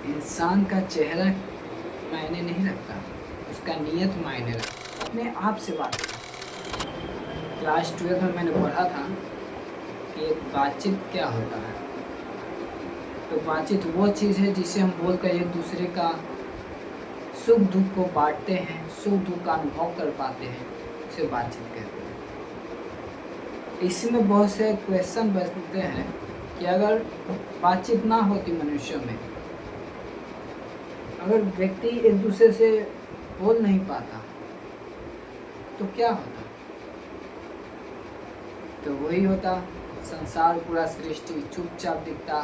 इंसान का चेहरा मायने नहीं रखता, उसका नीयत मायने रखता। अपने आप से बात करें। क्लास 12 में मैंने पढ़ा था कि एक बातचीत क्या होता है। तो बातचीत वो चीज़ है जिसे हम बोलकर एक दूसरे का सुख दुख को बांटते हैं, सुख दुख का अनुभव कर पाते हैं, उसे बातचीत कहते हैं। इसमें बहुत से क्वेश्चन बनते हैं कि अगर बातचीत ना होती मनुष्यों में, अगर व्यक्ति एक दूसरे से बोल नहीं पाता तो क्या होता? तो वही होता, संसार पूरा सृष्टि चुपचाप दिखता,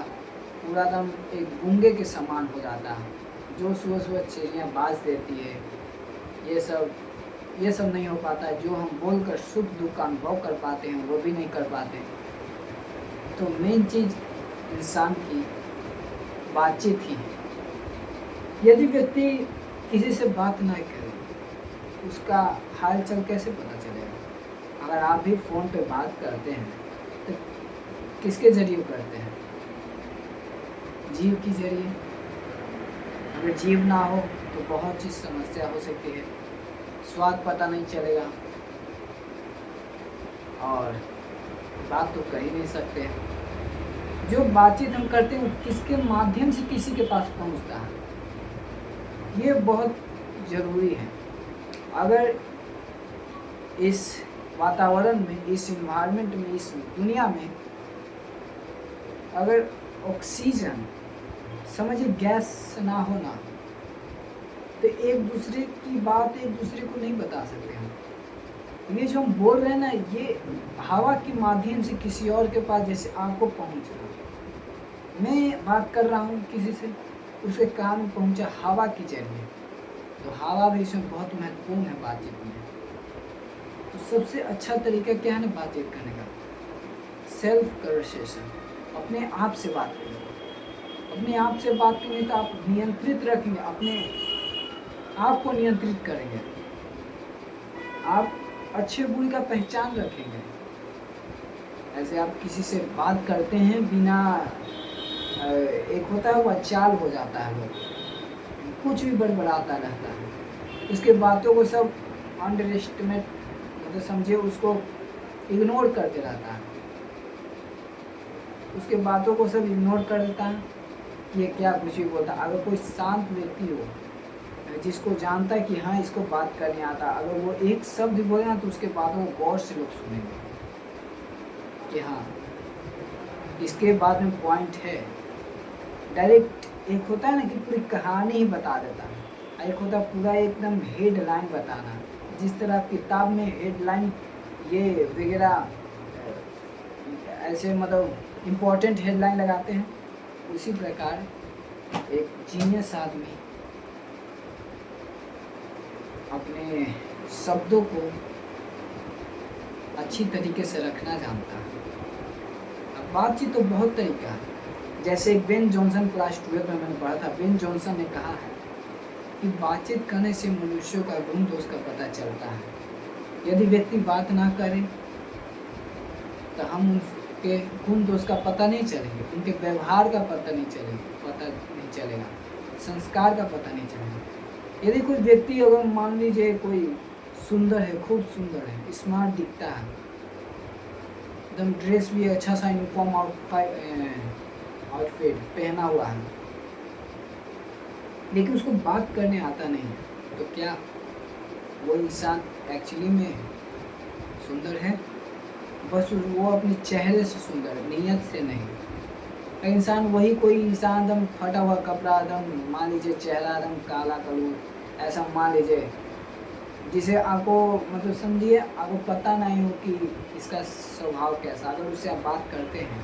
पूरा दम एक गूंगे के समान हो जाता। जो सुबह सुबह चिड़ियाँ बाज देती है, ये सब नहीं हो पाता। जो हम बोलकर सुख दुख का अनुभव कर पाते हैं वो भी नहीं कर पाते। तो मेन चीज़ इंसान की बातचीत ही है। यदि व्यक्ति किसी से बात ना करे, उसका हाल चाल कैसे पता चलेगा? अगर आप भी फ़ोन पे बात करते हैं तो किसके ज़रिए करते हैं? जीव के ज़रिए। अगर जीव ना हो तो बहुत सी समस्या हो सकती है, स्वाद पता नहीं चलेगा और बात तो कर ही नहीं सकते। जो बातचीत हम करते हैं वो किसके माध्यम से किसी के पास पहुंचता है, ये बहुत ज़रूरी है। अगर इस वातावरण में, इस इन्वायरमेंट में, इस दुनिया में अगर ऑक्सीजन, समझिए गैस ना होना, तो एक दूसरे की बात एक दूसरे को नहीं बता सकते हम। ये जो हम बोल रहे हैं ना, ये हवा के माध्यम से किसी और के पास, जैसे आपको पहुंच रहा, मैं बात कर रहा हूँ किसी से, उसके कान में पहुँचा हवा की जरिए। तो हवा भी इसमें बहुत महत्वपूर्ण है बातचीत में। तो सबसे अच्छा तरीका क्या है ना बातचीत करने का? सेल्फ कन्वर्सेशन, अपने आप से बात करें। अपने आप से बात करेंगे तो आप नियंत्रित रखेंगे, अपने आप को नियंत्रित करेंगे, आप अच्छे बुरे का पहचान रखेंगे। ऐसे आप किसी से बात करते हैं बिना, एक होता है वो चाल हो जाता है, लोग कुछ भी बड़बड़ाता रहता है, उसके बातों को सब अंडर एस्टिमेट, मतलब समझिए उसको इग्नोर करते रहता है, उसके बातों को सब इग्नोर कर देता है, ये क्या कुछ भी बोलता। अगर कोई शांत व्यक्ति हो जिसको जानता है कि हाँ इसको बात करने आता, अगर वो एक शब्द बोले ना तो उसके बातों को गौर से लोग सुनेंगे कि हाँ इसके बाद में पॉइंट है। डायरेक्ट एक होता है ना कि पूरी कहानी ही बता देता है, एक होता है पूरा एकदम हेडलाइन बताना, जिस तरह किताब में हेडलाइन ये वगैरह ऐसे मतलब इम्पोर्टेंट हेडलाइन लगाते हैं, उसी प्रकार एक जीनियस आदमी अपने शब्दों को अच्छी तरीके से रखना जानता है। अब बातचीत तो बहुत तरीका है, जैसे एक बेन जॉनसन, क्लास 12 में मैंने पढ़ा था, बेन जॉनसन ने कहा है कि बातचीत करने से मनुष्यों का गुण दोष का पता चलता है। यदि व्यक्ति बात ना करे तो हम उनके गुण दोष का पता नहीं चलेंगे, उनके व्यवहार का पता नहीं चलेगा, संस्कार का पता नहीं चलेगा। यदि कोई व्यक्ति, अगर मान लीजिए कोई सुंदर है, खूब सुंदर है, स्मार्ट दिखता है, एकदम ड्रेस भी अच्छा सा यूनिफॉर्म आउटफिट पहना हुआ है, लेकिन उसको बात करने आता नहीं है, तो क्या वो इंसान एक्चुअली में सुंदर है? बस वो अपने चेहरे से सुंदर है, नीयत से नहीं। इंसान वही कोई इंसान एकदम फटा हुआ कपड़ा, एकदम मान लीजिए चेहरा एकदम काला कलू, ऐसा मान लीजिए, जिसे आपको मतलब समझिए आपको पता नहीं हो कि इसका स्वभाव कैसा, अगर उससे आप बात करते हैं,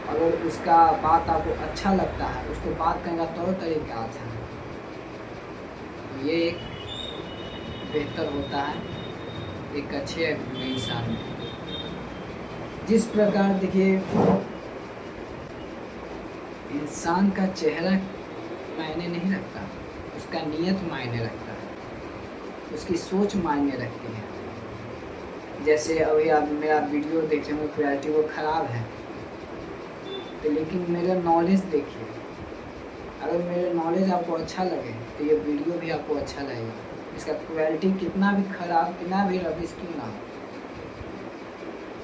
अगर उसका बात आपको अच्छा लगता है, उसको बात करने का तौर तरीका अच्छा है, तो ये एक बेहतर होता है एक अच्छे इंसान में। जिस प्रकार देखिए इंसान का चेहरा मायने नहीं रखता, उसका नीयत मायने रखता है, उसकी सोच मायने रखती है। जैसे अभी आप मेरा वीडियो देख रहे हो, क्वालिटी वो ख़राब है, तो लेकिन मेरा नॉलेज देखिए, अगर मेरे नॉलेज आपको अच्छा लगे तो ये वीडियो भी आपको अच्छा लगेगा। इसका क्वालिटी कितना भी ख़राब, कितना भी रबिश क्यों ना हो,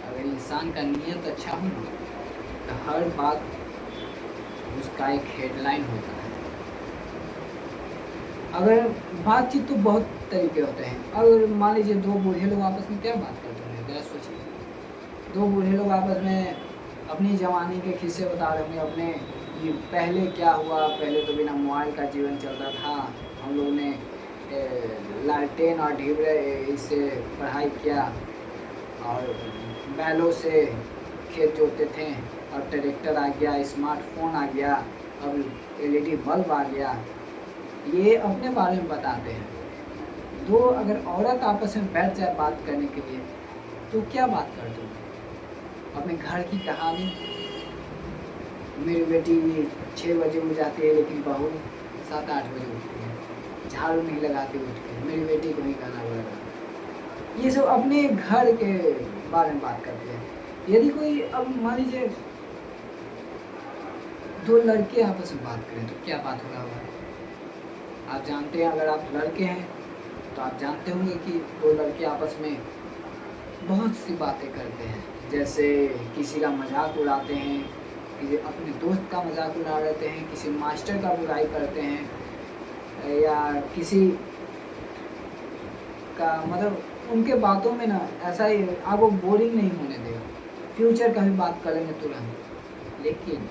अगर इंसान का नीयत अच्छा हो ना तो हर बात उसका एक हेडलाइन होता है। अगर बातचीत तो बहुत तरीके होते हैं। अगर मान लीजिए दो बूढ़े लोग आपस में क्या बात करते होंगे, ज़रा सोचिए। दो बूढ़े लोग आपस में अपनी जवानी के किस्से बता रहे होंगे, अपने ये पहले क्या हुआ, पहले तो बिना मोबाइल का जीवन चलता था, हम लोग ने लालटेन और ढिबरे इससे पढ़ाई किया और बैलों से खेत जोतते थे, और ट्रैक्टर आ गया, स्मार्टफोन आ गया, अब एलईडी बल्ब आ गया। ये अपने बारे में बताते हैं। दो अगर औरत आपस में बैठ जाए बात करने के लिए तो क्या बात करते हो? अपने घर की कहानी, मेरी बेटी 6 बजे उठ जाती है लेकिन बहू 7-8 बजे उठती है, झाड़ू नहीं लगाती उठ के, मेरी बेटी को ही गाना पड़ेगा। ये सब अपने घर के बारे में बात करते हैं। यदि कोई, अब मान लीजिए दो लड़के आपस में बात करें तो क्या बात हो रहा होगा? आप जानते हैं, अगर आप लड़के हैं तो आप जानते होंगे कि दो लड़के आपस में बहुत सी बातें करते हैं। जैसे किसी का मजाक उड़ाते हैं, किसी अपने दोस्त का मजाक उड़ा देते हैं, किसी मास्टर का बुराई करते हैं, या किसी का मतलब उनके बातों में ना ऐसा ही आपको बोरिंग नहीं होने देगा। फ्यूचर का भी बात करेंगे तुरंत। लेकिन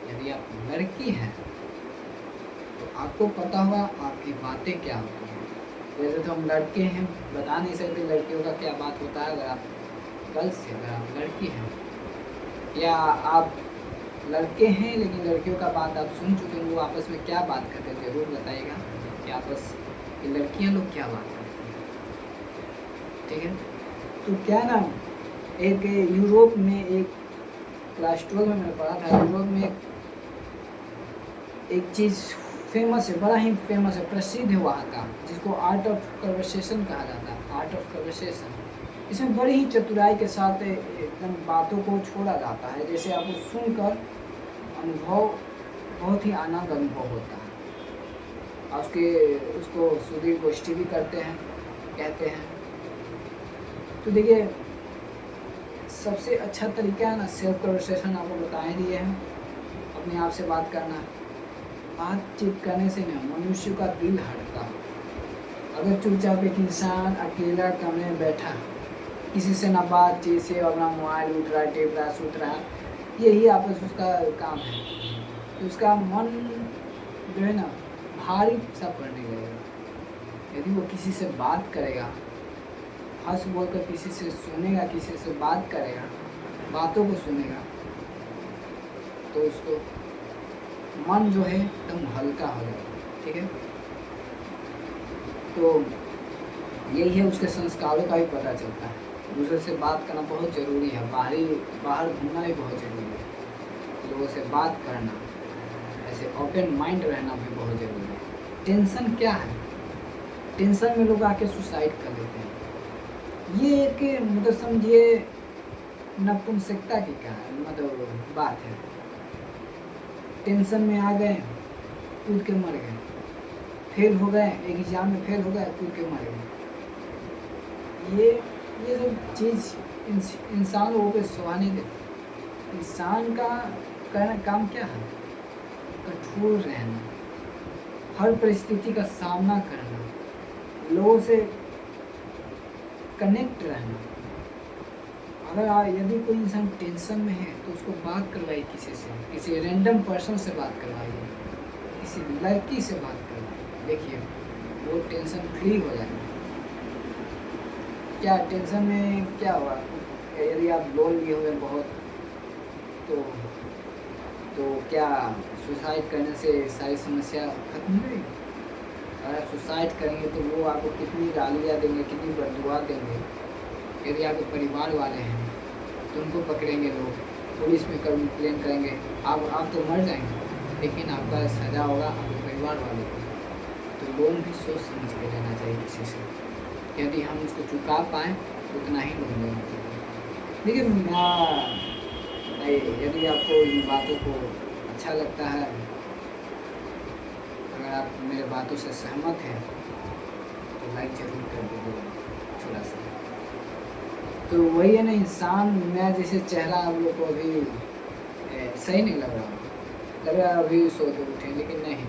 यदि आप लड़की हैं तो आपको पता होगा आपकी बातें क्या होती हैं। वैसे तो हम लड़के हैं, बता नहीं सकते लड़कियों का क्या बात होता है। अगर आप गर्ल्स से, अगर आप लड़की हैं या आप लड़के हैं लेकिन लड़कियों का बात आप सुन चुके हैं, वो आपस में क्या बात करते हैं ज़रूर बताइएगा कि आपस की लड़कियां लोग क्या बात करती हैं। ठीक है, तो क्या ना, एक यूरोप में, एक क्लास 12 में मैंने पढ़ा था, यूरोप में एक चीज़ फेमस है, बड़ा ही फेमस है, प्रसिद्ध है वहाँ का, जिसको आर्ट ऑफ कन्वर्सेशन कहा जाता है। आर्ट ऑफ कन्वर्सेशन, इसमें बड़ी ही चतुराई के साथ एकदम बातों को छोड़ा जाता है, जैसे आपको सुनकर अनुभव, बहुत ही आनंद अनुभव होता है। और उसको सुधीर गोष्ठी भी करते हैं, कहते हैं। तो देखिए, सबसे अच्छा तरीका है ना सेल्फ कन्वर्सेशन, आपको बताए दिए हैं, अपने आप से बात करना। बातचीत करने से ना मनुष्य का दिल हटता। अगर चुपचाप एक इंसान अकेला कमरे में बैठा, किसी से ना बातचीत से, अपना मोबाइल उठ रहा है, टेप रहा, सूत रहा, यही आपस उसका काम है, तो उसका मन जो है ना भारी सा पड़ने लगेगा। यदि वो किसी से बात करेगा, हंस बोल कर किसी से सुनेगा, किसी से बात करेगा, बातों को सुनेगा, तो उसको मन जो है एकदम हल्का हो जाएगा। ठीक है, तो यही है, उसके संस्कारों का भी पता चलता है। दूसरे से बात करना बहुत ज़रूरी है, बाहर घूमना भी बहुत ज़रूरी है, लोगों से बात करना, ऐसे ओपन माइंड रहना भी बहुत ज़रूरी है। टेंशन क्या है? टेंशन में लोग आके सुसाइड कर लेते हैं। ये एक मतलब समझिए नपुंसकता की क्या मतलब बात है। टेंशन में आ गए, कूद के मर गए, फेल हो गए, एक एग्जाम में फेल हो गए, कूद के मर गए। ये सब चीज़ इंसान लोगों पे सुहा नहीं देती। इंसान का करना काम क्या है? कठोर रहना, हर परिस्थिति का सामना करना, लोगों से कनेक्ट रहना। अगर यदि कोई इंसान टेंशन में है तो उसको बात करवाइए, किसी से, किसी रैंडम पर्सन से बात करवाइए, किसी लड़की से बात करवाइए, देखिए वो टेंशन फ्री हो जाएगा। क्या टेंशन में क्या हुआ? यदि आप लोन लिए हुए बहुत, तो क्या सुसाइड करने से सारी समस्या खत्म हो गई? अगर आप सुसाइड करेंगे तो वो आपको कितनी गालियाँ देंगे, कितनी बददुआ देंगे। यदि आपके परिवार वाले हैं तो उनको पकड़ेंगे लोग, पुलिस में कंप्लेन करेंगे, आप तो मर जाएंगे, लेकिन आपका सज़ा होगा आपके परिवार वालों को। तो लोन भी सोच समझ के लेना चाहिए किसी से, यदि हम उसको चुका पाएँ उतना ही लोन लेना चाहिए। देखिए, यदि आपको इन बातों को अच्छा लगता है अगर आप मेरे बातों से सहमत हैं तो लाइक जरूर कर दीजिए थोड़ा सा। तो वही है ना, इंसान मैं जैसे चेहरा आप लोग को अभी सही नहीं लग रहा अभी सो के उठे, लेकिन नहीं,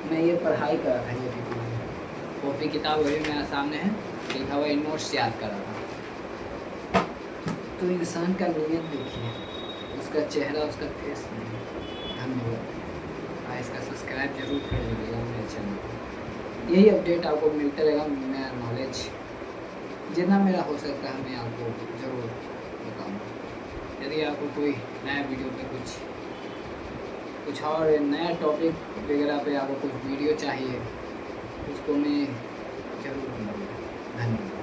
मैं ये पढ़ाई कर रहा था, ये कॉपी किताब वही मेरे सामने है, लिखा हुआ नोट्स याद कर रहा था। तो इंसान का नीयत देखिए, उसका चेहरा, उसका फेस नहीं। धन्यवाद। इसका सब्सक्राइब जरूर कर लीजिएगा मेरे चैनल को। यही अपडेट आपको मिलता रहेगा, नया नॉलेज जितना मेरा हो सकता है मैं आपको ज़रूर बताऊँगा। यदि आपको कोई नया वीडियो पे कुछ और नया टॉपिक वगैरह पे आपको कुछ वीडियो चाहिए, उसको मैं ज़रूर बनाऊँगा। धन्यवाद।